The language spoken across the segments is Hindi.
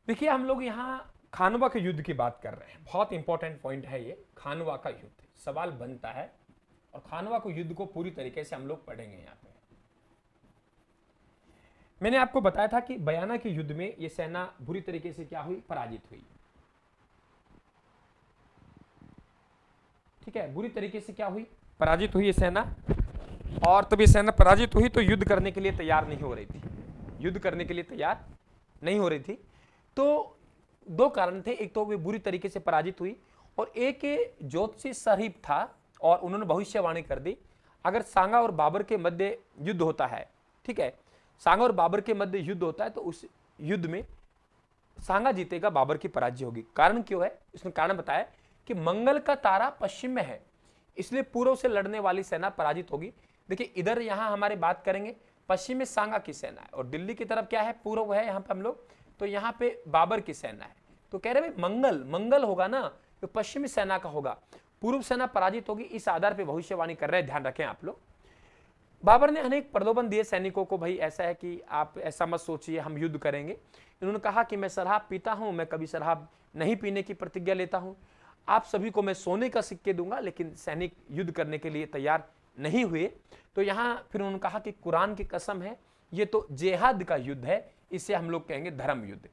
देखिए हम लोग यहाँ खानवा के युद्ध की बात कर रहे हैं, बहुत इंपॉर्टेंट पॉइंट है ये। खानवा का युद्ध सवाल बनता है और खानवा को युद्ध को पूरी तरीके से हम लोग पढ़ेंगे यहाँ पे। मैंने आपको बताया था कि बयाना के युद्ध में ये सेना बुरी तरीके से क्या हुई, पराजित हुई। ठीक है, बुरी तरीके से क्या हुई, पराजित हुई ये सेना। और तब ये सेना पराजित हुई तो युद्ध करने के लिए तैयार नहीं हो रही थी, युद्ध करने के लिए तैयार नहीं हो रही थी। तो दो कारण थे, एक तो वे बुरी तरीके से पराजित हुई और एक ज्योतिषी शरीफ था और उन्होंने भविष्यवाणी कर दी, अगर सांगा और बाबर के मध्य युद्ध होता है, ठीक है, सांगा और बाबर के मध्य युद्ध होता है तो उस युद्ध में सांगा जीतेगा, बाबर की पराजय होगी। कारण क्यों है, इसने कारण बताया कि मंगल का तारा पश्चिम में है, इसलिए पूर्व से लड़ने वाली सेना पराजित होगी। देखिए इधर यहां हमारे बात करेंगे, पश्चिम में सांगा की सेना है और दिल्ली की तरफ क्या है, पूर्व है यहाँ पे हम लोग, तो यहाँ पे बाबर की सेना है। तो कह रहे भाई मंगल मंगल होगा ना, तो पश्चिमी सेना का होगा, पूर्व सेना पराजित होगी, इस आधार पर भविष्यवाणी कर रहे हैं, ध्यान रखें आप लोग। बाबर ने अनेक प्रलोभन दिए सैनिकों को, भाई ऐसा है कि आप ऐसा मत सोचिए हम युद्ध करेंगे। इन्होंने कहा कि मैं शराब पीता हूं, मैं कभी शराब नहीं पीने की प्रतिज्ञा लेता हूं, आप सभी को मैं सोने का सिक्के दूंगा, लेकिन सैनिक युद्ध करने के लिए तैयार नहीं हुए। तो यहां फिर उन्होंने कहा कि कुरान की कसम है, ये तो जेहाद का युद्ध है, इसे हम लोग कहेंगे धर्म युद्ध।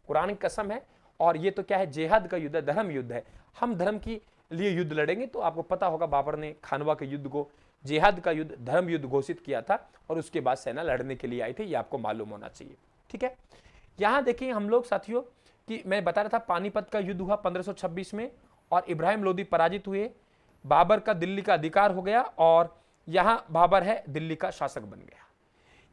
कुरान की कसम है और ये तो क्या है, जेहाद का युद्ध है, धर्म युद्ध है, हम धर्म के लिए युद्ध लड़ेंगे। तो आपको पता होगा बाबर ने खानवा के युद्ध को जिहाद का युद्ध, धर्म युद्ध घोषित किया था और उसके बाद सेना लड़ने के लिए आई थी, ये आपको मालूम होना चाहिए। ठीक है, यहां देखिए हम लोग साथियों कि मैं बता रहा था पानीपत का युद्ध हुआ 1526 में और इब्राहिम लोदी पराजित हुए, बाबर का दिल्ली का अधिकार हो गया और यहां बाबर है दिल्ली का शासक बन गया।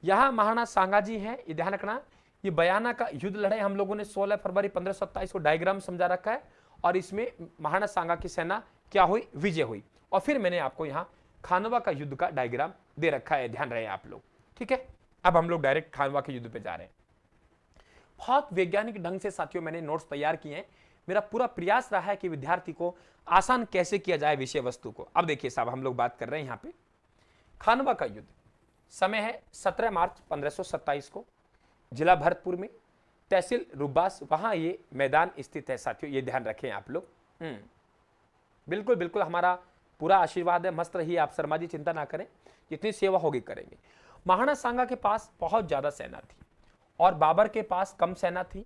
यहां महाराणा सांगा जी है, ये ध्यान रखना, ये बयाना का युद्ध लड़े हम लोगों ने 16 फरवरी 1527 को डायग्राम समझा रखा है और इसमें महाराणा सांगा की सेना क्या हुई, विजय हुई। और फिर मैंने आपको यहां खानवा का युद्ध का डायग्राम दे रखा है, ध्यान रहे आप लोग। ठीक है, अब हम लोग डायरेक्ट खानवा के युद्ध पे जा रहे हैं। बहुत वैज्ञानिक ढंग से साथियों मैंने नोट्स तैयार किए हैं, मेरा पूरा प्रयास रहा है कि विद्यार्थी को आसान कैसे किया जाए विषय वस्तु को। अब देखिए साहब, हम लोग बात कर रहे हैं यहां पे खानवा का युद्ध, समय है 17 मार्च 1527 को, जिला भरतपुर में, तहसील रुबास, वहां ये मैदान स्थित है साथियों, ये ध्यान रखें आप लोग। बिल्कुल बिल्कुल, हमारा पूरा आशीर्वाद है, मस्त रहिए आप शर्मा जी, चिंता ना करें, जितनी सेवा होगी करेंगे। महाराणा सांगा के पास बहुत ज्यादा सेना थी और बाबर के पास कम सेना थी।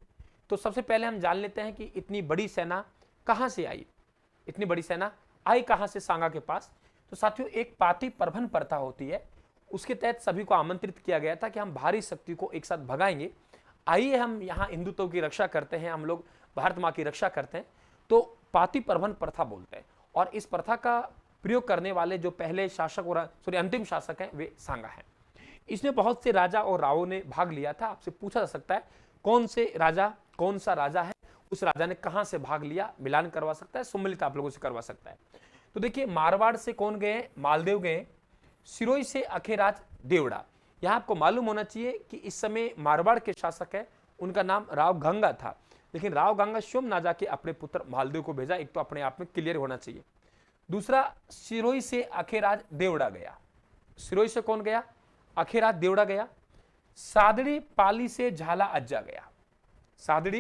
तो सबसे पहले हम जान लेते हैं कि इतनी बड़ी सेना कहां से आई, इतनी बड़ी सेना आई कहां से सांगा के पास। तो साथियों एक पाती प्रबंध प्रथा होती है, उसके तहत सभी को आमंत्रित किया गया था कि हम भारी शक्ति को एक साथ भगाएंगे, आइए हम यहाँ हिंदुत्व की रक्षा करते हैं, हम लोग भारत माँ की रक्षा करते हैं। तो पाती प्रबंध प्रथा बोलते हैं और इस प्रथा का प्रयोग करने वाले जो पहले शासक और अंतिम शासक हैं वे सांगा हैं। इसमें बहुत से राजा और रावों ने भाग लिया था। आपसे पूछा जा सकता है कौन से राजा, कौन सा राजा है, उस राजा ने कहां से भाग लिया, मिलान करवा सकता है, सम्मिलित आप लोगों से करवा सकता है। तो देखिए मारवाड़ से कौन गए, मालदेव गए, सिरोही से अखेराज देवड़ा। यहां आपको मालूम होना चाहिए कि इस समय मारवाड़ के शासक है, उनका नाम राव गंगा था, लेकिन राव गंगा स्वयं ना जाके अपने पुत्र मालदेव को भेजा, एक तो अपने आप में क्लियर होना चाहिए। दूसरा, सिरोही से अखेराज देवड़ा गया, सिरोही से कौन गया, अखेराज देवड़ा गया। सादड़ी पाली से झाला अज्जा गया, सादड़ी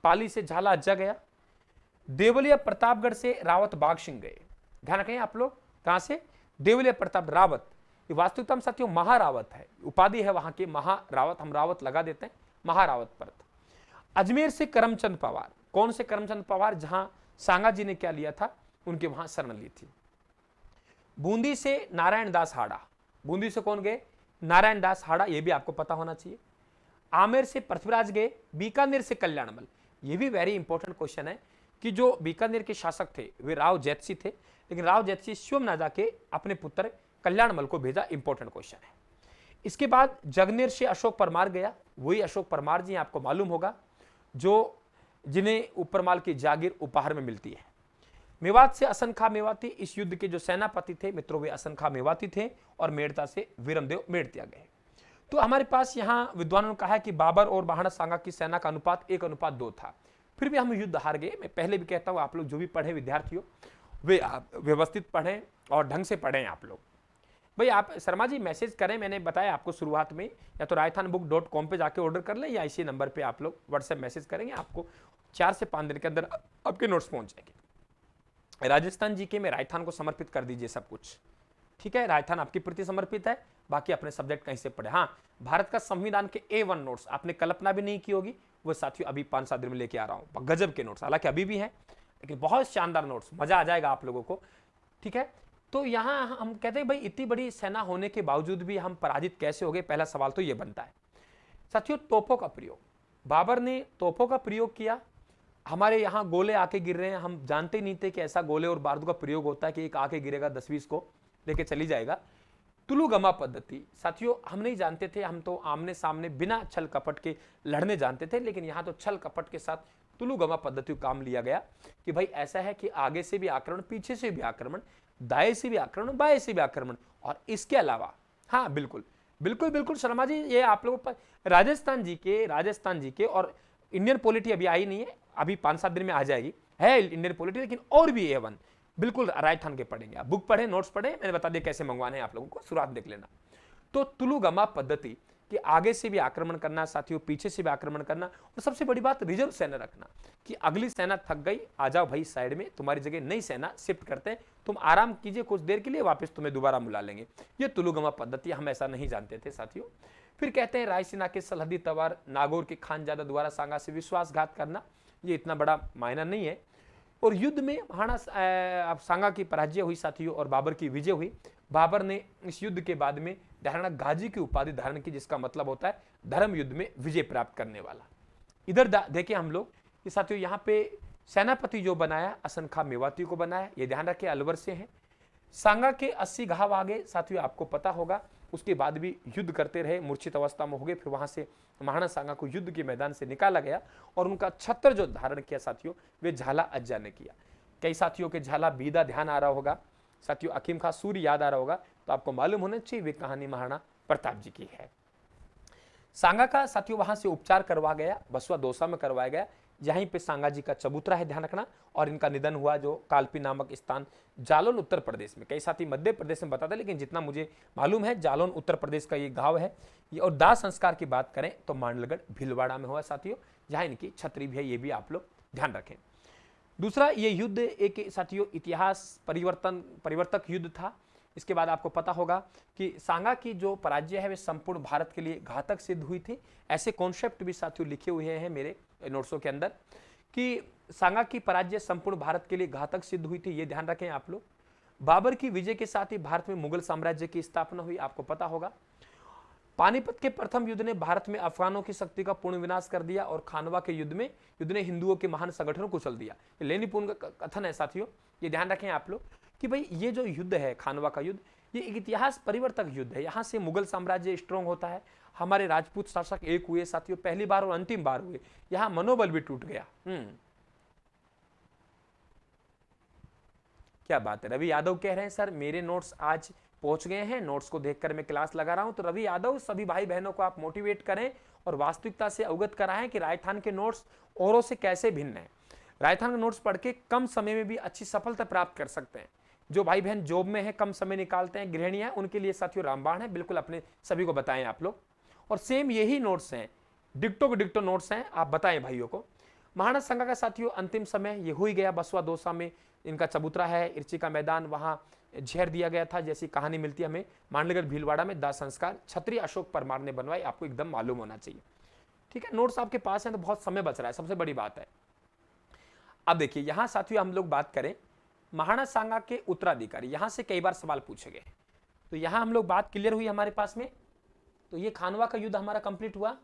पाली से झाला अज्जा गया। देवलिया प्रतापगढ़ से रावत बाग सिंह गए, ध्यान रखें आप लोग, कहां से, देवलिया प्रताप रावत, ये वास्तविकता में साथियों महारावत है, उपाधि है वहां के महारावत, हम रावत लगा देते हैं, महारावत परत। अजमेर से करमचंद पवार, कौन से करमचंद पवार, जहां सांगा जी ने क्या लिया था, उनके वहां शरण ली थी। बूंदी से नारायण दास हाड़ा, बूंदी से कौन गए, नारायण दास हाड़ा, यह भी आपको पता होना चाहिए। आमेर से पृथ्वीराज गए, बीकानेर से कल्याणमल, यह भी वेरी इंपॉर्टेंट क्वेश्चन है कि जो बीकानेर के शासक थे वे राव जैतसी थे, लेकिन राव जैतसी स्वयं ना जाके अपने पुत्र कल्याणमल को भेजा, इंपॉर्टेंट क्वेश्चन है। इसके बाद जगनेर से अशोक परमार गया, वही अशोक परमार जी आपको मालूम होगा जो जिन्हें उपरमाल की जागीर उपहार में मिलती है। मेवात से असन खां मेवाती, इस युद्ध के जो सेनापति थे मित्रों वे असन खां मेवाती थे और मेड़ता से वीरमदेव मेड़तिया गए। तो हमारे पास यहाँ विद्वानों ने कहा है कि बाबर और महाराणा सांगा की सेना का अनुपात 1:2 था, फिर भी हम युद्ध हार गए। मैं पहले भी कहता हूँ आप लोग जो भी पढ़े विद्यार्थियों वे व्यवस्थित पढ़ें और ढंग से पढ़ें आप लोग। भाई आप शर्मा जी मैसेज करें, मैंने बताया आपको शुरुआत में, या तो राजस्थानबुक.com पे जाके ऑर्डर कर लें, या इसी नंबर पे आप लोग व्हाट्सएप मैसेज करेंगे, आपको 4 से 5 दिन के अंदर आपके नोट्स पहुंच जाएंगे। राजस्थान जीके में राजस्थान को समर्पित कर दीजिए सब कुछ, ठीक है, राजस्थान आपके प्रति समर्पित है, बाकी अपने सब्जेक्ट कहीं से पढ़े। हाँ, भारत का संविधान के A1 नोट्स आपने कल्पना भी नहीं की होगी, वो साथियों अभी 5-7 दिन में लेके आ रहा हूं, गजब के नोट्स, हालांकि अभी भी हैं लेकिन बहुत शानदार नोट्स, मजा आ जाएगा आप लोगों को, ठीक है। तो यहां हम कहते हैं भाई इतनी बड़ी सेना होने के बावजूद भी हम पराजित कैसे हो गए, पहला सवाल तो यह बनता है। साथियों तोपों का प्रयोग, बाबर ने तोपों का प्रयोग किया, हमारे यहाँ गोले आके गिर रहे हैं, हम जानते नहीं थे कि ऐसा गोले और बारूद का प्रयोग होता है कि एक आके गिरेगा 10-20 को लेके चली जाएगा। तुलुगमा पद्धति साथियों हम नहीं जानते थे, हम तो आमने सामने बिना छल कपट के लड़ने जानते थे, लेकिन यहाँ तो छल कपट के साथ तुलुगमा पद्धति को काम लिया गया कि भाई ऐसा है कि आगे से भी आक्रमण, पीछे से भी आक्रमण, दाएं से भी आक्रमण, बाएं से भी आक्रमण, और इसके अलावा हाँ बिल्कुल बिल्कुल बिल्कुल शर्मा जी, ये आप लोगों पर राजस्थान जी के और इंडियन पॉलिटी अभी आई नहीं है, अभी 5-7 दिन में आ जाएगी, है इंडियन पॉलिटी, लेकिन और भी A1 बिल्कुल राजस्थान के पढ़ेंगे आप, बुक पढ़े, नोट्स पढ़े, मैंने बता दिया कैसे मंगवाने हैं आप लोगों को, शुरुआत देख लेना। तो तुलुगमा पद्धति कि आगे से भी आक्रमण करना साथियों, पीछे से भी आक्रमण करना, और सबसे बड़ी बात रिजर्व सेना रखना कि अगली सेना थक गई, आ जाओ भाई साइड में, तुम्हारी जगह नई सेना शिफ्ट करते हैं, तुम आराम कीजिए कुछ देर के लिए, वापस तुम्हें दोबारा बुला लेंगे। ये तुलुगमा पद्धति, हम ऐसा नहीं जानते थे साथियों। फिर कहते हैं रायसीना के सलहदी तवार नागौर के खानजादा द्वारा सांगा से विश्वासघात करना, ये इतना बड़ा मायना नहीं है। और युद्ध में महाराणा सांगा की पराजय हुई साथियों और बाबर की विजय हुई। बाबर ने इस युद्ध के बाद में महाराणा गाजी की उपाधि धारण की, जिसका मतलब होता है धर्म युद्ध में विजय प्राप्त करने वाला। इधर देखें हम लोग कि साथियों यहाँ पे सेनापति जो बनाया असनखा मेवाती को बनाया, ये ध्यान रखें अलवर से है। सांगा के 80 घाव आगे साथियों आपको पता होगा, उसके बाद भी युद्ध करते रहे, मूर्छित अवस्था में हो गए, फिर वहां से महाराणा सांगा को युद्ध के मैदान से निकाला गया और उनका छत्र जो धारण किया साथियों, वे झाला अज्जा ने किया। कई साथियों के झाला बीदा ध्यान आ रहा होगा साथियों, अकीम खां सूर्य याद आ रहा होगा, तो आपको मालूम होना चाहिए वे कहानी महाराणा प्रताप जी की है। सांगा का साथियों वहां से उपचार करवा गया, बसवा दौसा में करवाया गया, यहीं पे सांगा जी का चबूतरा है, ध्यान रखना। और इनका निधन हुआ जो कालपी नामक स्थान जालौन उत्तर प्रदेश में, कई साथी मध्य प्रदेश में बताते, लेकिन जितना मुझे मालूम है जालौन उत्तर प्रदेश का ये गांव है ये। और दाह संस्कार की बात करें तो मांडलगढ़ भीलवाड़ा में हुआ साथियों, जहां इनकी छतरी भी है, ये भी आप लोग ध्यान रखें। दूसरा ये युद्ध एक साथियों इतिहास परिवर्तक युद्ध था। इसके बाद आपको पता होगा कि सांगा की जो पराजय है वे संपूर्ण भारत के लिए घातक सिद्ध हुई थी। ऐसे कॉन्सेप्ट भी साथियों लिखे हुए हैं मेरे नोट्सों के अंदर कि सांगा की पराजय संपूर्ण भारत के लिए घातक सिद्ध हुई थी, ये ध्यान रखें आप लोग। बाबर की विजय के साथ ही भारत में मुगल साम्राज्य की स्थापना हुई, आपको पता होगा। पानीपत के प्रथम युद्ध ने भारत में अफगानों की शक्ति का पूर्ण विनाश कर दिया और खानवा के युद्ध ने हिंदुओं के महान संगठनों को कुचल दिया। लेनीपुन का कथन है साथियों, ये ध्यान रखें आप लोग कि भाई ये जो युद्ध है खानवा का युद्ध, ये एक इतिहास परिवर्तक युद्ध है। यहां से मुगल साम्राज्य स्ट्रांग होता है, हमारे राजपूत शासक एक हुए साथियों, पहली बार और अंतिम बार हुए, यहां मनोबल भी टूट गया। क्या बात है, रवि यादव कह रहे हैं सर मेरे नोट्स आज पहुंच गए हैं, नोट्स को देखकर मैं क्लास लगा रहा हूं। तो रवि यादव सभी भाई बहनों को आप मोटिवेट करें और वास्तविकता से अवगत कराएं कि राजस्थान के नोट्स औरों से कैसे भिन्न है। राजस्थान के नोट्स पढ़ के कम समय में भी अच्छी सफलता प्राप्त कर सकते हैं। जो भाई बहन जॉब में है, कम समय निकालते हैं, गृहिणियां, उनके लिए साथियों रामबाण है, बिल्कुल अपने सभी को बताएं आप लोग। और सेम यही नोट्स हैं, डिक्टो के डिक्टो नोट्स हैं, आप बताएं भाइयों को। महाराणा सांगा का साथियों अंतिम समय ये हो ही गया, बसवा दौसा में इनका चबूतरा है, इर्ची का मैदान, वहां जहर दिया गया था जैसी कहानी मिलती है हमें। मांडलगढ़ भीलवाड़ा में दाह संस्कार छत्री अशोक परमार ने बनवाई, आपको एकदम मालूम होना चाहिए। ठीक है, नोट्स आपके पास हैं तो बहुत समय बच रहा है, सबसे बड़ी बात है। अब देखिए यहां साथियों हम लोग बात करें महाराणा सांगा के उत्तराधिकारी, यहां से कई बार सवाल पूछे गए, तो यहां हम लोग बात क्लियर हुई हमारे पास में। तो ये खानवा का युद्ध हमारा कंप्लीट हुआ,